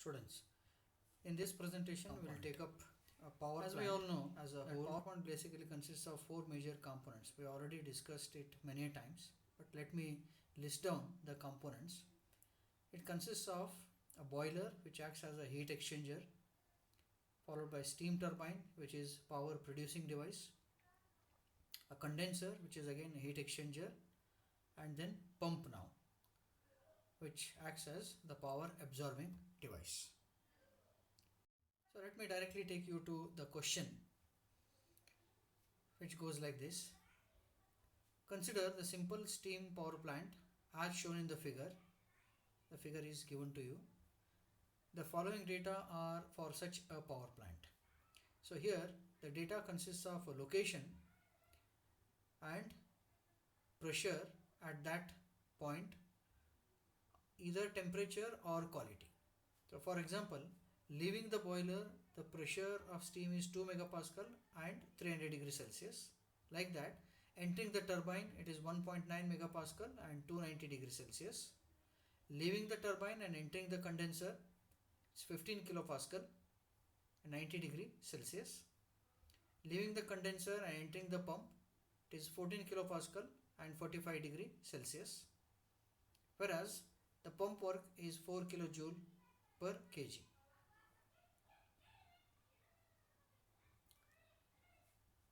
Students, in this presentation we will take up a power As plant. we all know, As a whole, power plant basically consists of four major components. We already discussed it many times, but let me list down the components. It consists of a boiler which acts as a heat exchanger, followed by steam turbine which is power producing device, a condenser which is again a heat exchanger, and then pump now which acts as the power absorbing device. So let me directly take you to the question, which goes like this. Consider the simple steam power plant as shown in the figure. The figure is given to you. The following data are for such a power plant. So here the data consists of a location and pressure at that point, either temperature or quality. So for example, leaving the boiler, the pressure of steam is 2 megapascal and 300 degrees Celsius. Like that, entering the turbine, it is 1.9 megapascal and 290 degrees Celsius. Leaving the turbine and entering the condenser, it's 15 kilopascal and 90 degree Celsius. Leaving the condenser and entering the pump, it is 14 kilopascal and 45 degree Celsius. Whereas the pump work is 4 kilojoule per kg.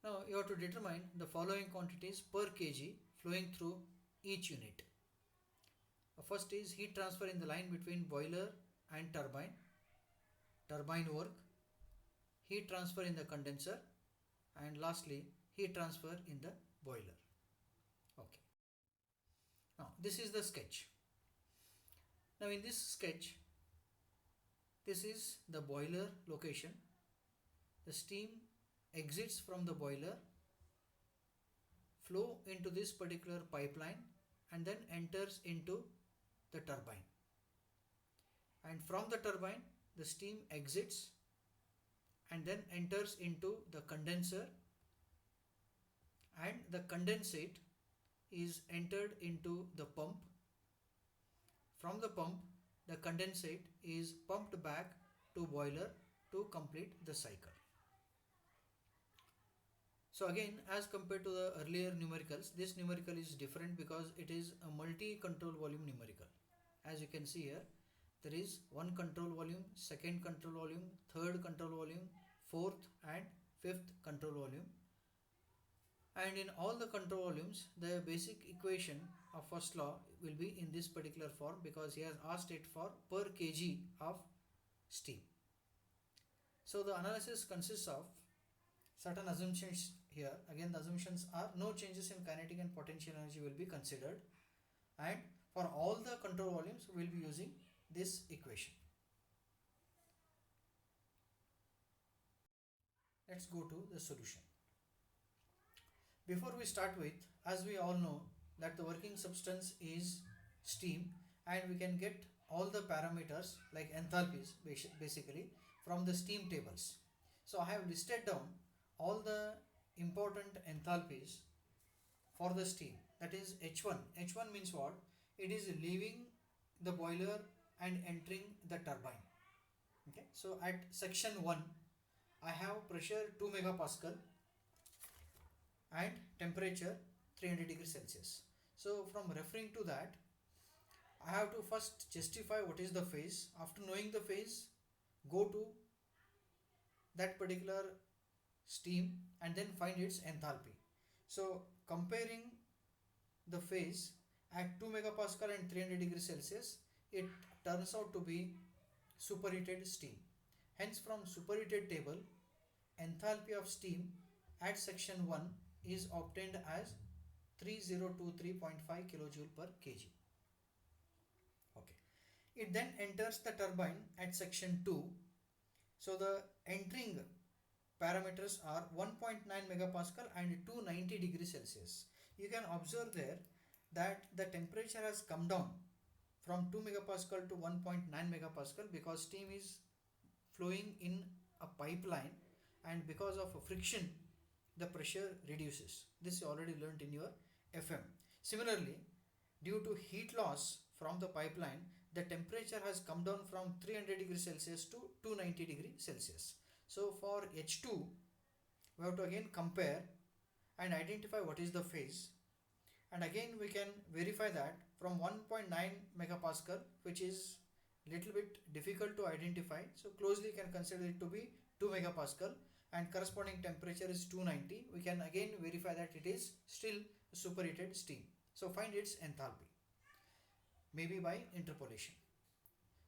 Now you have to determine the following quantities per kg flowing through each unit. First is heat transfer in the line between boiler and turbine work, heat transfer in the condenser, and lastly heat transfer in the boiler. Okay. Now this is the sketch. Now in this sketch, this is the boiler location. The steam exits from the boiler, flow into this particular pipeline and then enters into the turbine. And from the turbine, the steam exits and then enters into the condenser, and the condensate is entered into the pump. From the pump, the condensate is pumped back to boiler to complete the cycle. So again, as compared to the earlier numericals, this numerical is different because it is a multi-control volume numerical. As you can see here, there is one control volume, second control volume, third control volume, fourth and fifth control volume. And in all the control volumes, the basic equation of first law will be in this particular form because he has asked it for per kg of steam. So the analysis consists of certain assumptions here. Again, the assumptions are no changes in kinetic and potential energy will be considered, and for all the control volumes we will be using this equation. Let's go to the solution. Before we start with, as we all know that the working substance is steam, and we can get all the parameters like enthalpies basically from the steam tables. So I have listed down all the important enthalpies for the steam, that is H1. H1 means what? It is leaving the boiler and entering the turbine. Okay, so at section 1 I have pressure 2 megapascal and temperature 300 degrees Celsius. So from referring to that, I have to first justify what is the phase. After knowing the phase, go to that particular steam and then find its enthalpy. So comparing the phase at 2 megapascal and 300 degrees Celsius, it turns out to be superheated steam. Hence from superheated table, enthalpy of steam at section 1 is obtained as 3023.5 kilojoule per kg. Okay. It then enters the turbine at section 2. So the entering parameters are 1.9 megapascal and 290 degrees Celsius. You can observe there that the temperature has come down from 2 megapascal to 1.9 megapascal because steam is flowing in a pipeline, and because of friction the pressure reduces. This you already learnt in your FM. Similarly, due to heat loss from the pipeline, the temperature has come down from 300 degrees Celsius to 290 degrees Celsius. So for H2, we have to again compare and identify what is the phase. And again we can verify that from 1.9 megapascal, which is little bit difficult to identify, so closely can consider it to be 2 megapascal, and corresponding temperature is 290. We can again verify that it is still superheated steam. So find its enthalpy, maybe by interpolation.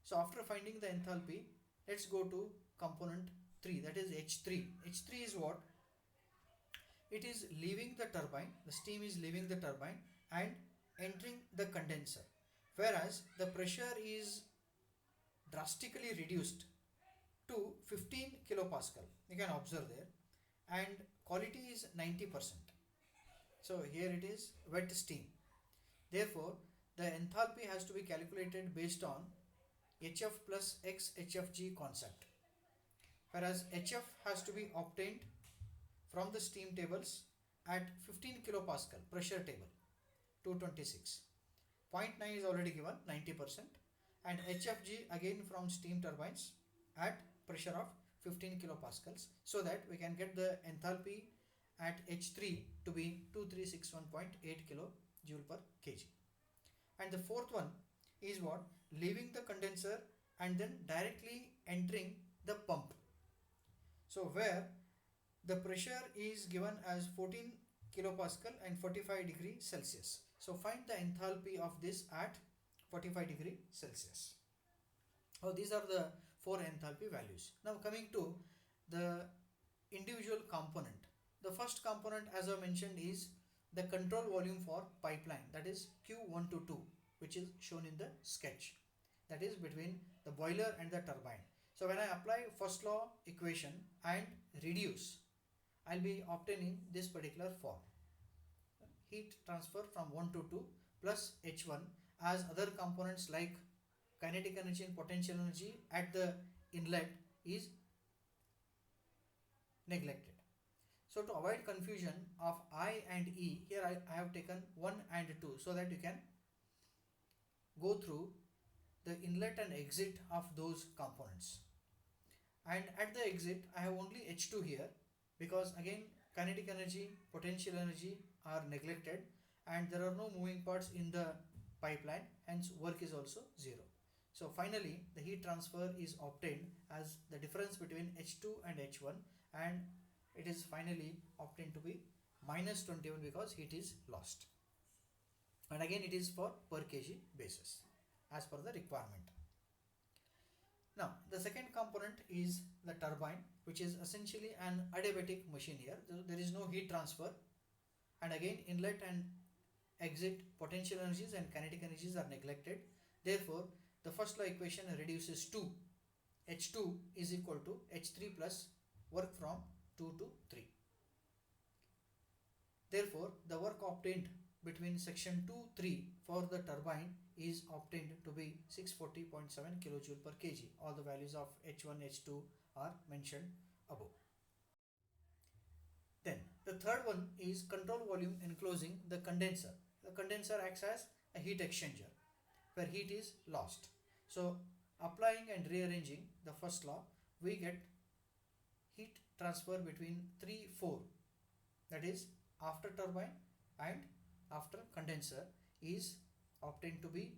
So after finding the enthalpy, let's go to component 3, that is H3. H3 is what? It is leaving the turbine, the steam is leaving the turbine and entering the condenser, whereas the pressure is drastically reduced to 15 kilopascal. You can observe there, and quality is 90%. So here it is wet steam. Therefore, the enthalpy has to be calculated based on HF plus X HFG concept, whereas HF has to be obtained from the steam tables at 15 kilopascal pressure table 226. 0.9 is already given, 90%, and HFG again from steam turbines at pressure of 15 kilopascals, so that we can get the enthalpy at H3 to be 2361.8 kilojoule per kg. And the fourth one is what? Leaving the condenser and then directly entering the pump. So where the pressure is given as 14 kilopascal and 45 degree Celsius. So find the enthalpy of this at 45 degree Celsius. Oh, these are the 4 enthalpy values. Now coming to the individual component. The first component, as I mentioned, is the control volume for pipeline, that is Q122, which is shown in the sketch. That is between the boiler and the turbine. So when I apply first law equation and reduce, I'll be obtaining this particular form. Heat transfer from 1 to 2 plus H1, as other components like kinetic energy and potential energy at the inlet is neglected. So to avoid confusion of I and E, here I have taken 1 and 2 so that you can go through the inlet and exit of those components. And at the exit I have only H2 here, because again kinetic energy, potential energy are neglected and there are no moving parts in the pipeline, hence work is also 0. So finally the heat transfer is obtained as the difference between H2 and H1, and it is finally obtained to be minus 21 because heat is lost. And again it is for per kg basis as per the requirement. Now the second component is the turbine, which is essentially an adiabatic machine here. There is no heat transfer, and again inlet and exit potential energies and kinetic energies are neglected. Therefore the first law equation reduces to H2 is equal to H3 plus work from 2 to 3. Therefore the work obtained between section 2-3 for the turbine is obtained to be 640.7 kilojoule per kg. All the values of H1, H2 are mentioned above. Then the third one is control volume enclosing the condenser. The condenser acts as a heat exchanger where heat is lost. So applying and rearranging the first law, we get heat transfer between 3-4, that is after turbine and after condenser is obtained to be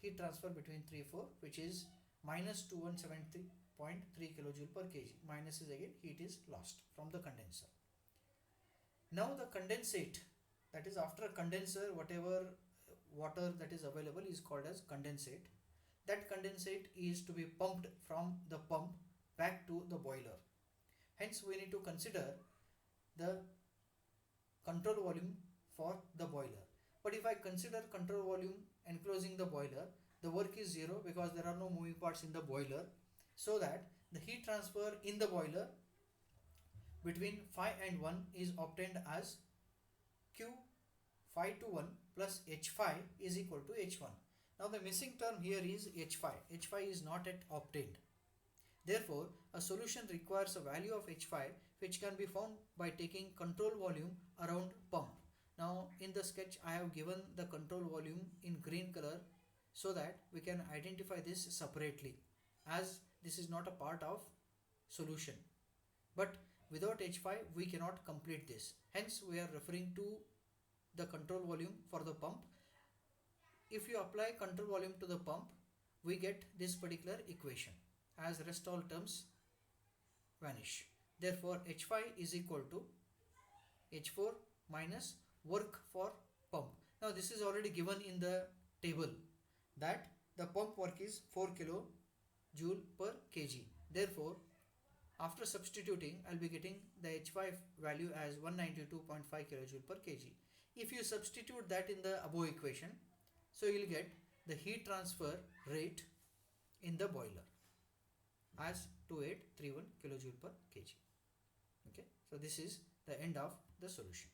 heat transfer between 3-4, which is minus 2173.3 kilojoule per kg. Minus is again heat is lost from the condenser. Now the condensate, that is after condenser, whatever water that is available is called as condensate. That condensate is to be pumped from the pump back to the boiler. Hence we need to consider the control volume for the boiler. But if I consider control volume enclosing the boiler, the work is 0 because there are no moving parts in the boiler, so that the heat transfer in the boiler between phi and 1 is obtained as Q phi to 1 plus H phi is equal to H1. Now the missing term here is H phi. H phi is not yet obtained. Therefore, a solution requires a value of H phi which can be found by taking control volume around pump. Now in the sketch I have given the control volume in green color so that we can identify this separately, as this is not a part of solution. But without H5 we cannot complete this, hence we are referring to the control volume for the pump. If you apply control volume to the pump, we get this particular equation, as rest all terms vanish. Therefore H5 is equal to H4 minus work for pump. Now this is already given in the table, that the pump work is 4 kilojoule per kg. Therefore after substituting, I'll be getting the H5 value as 192.5 kilojoule per kg. If you substitute that in the above equation, so you'll get the heat transfer rate in the boiler as 2831 kilojoule per kg. Okay, so this is the end of the solution.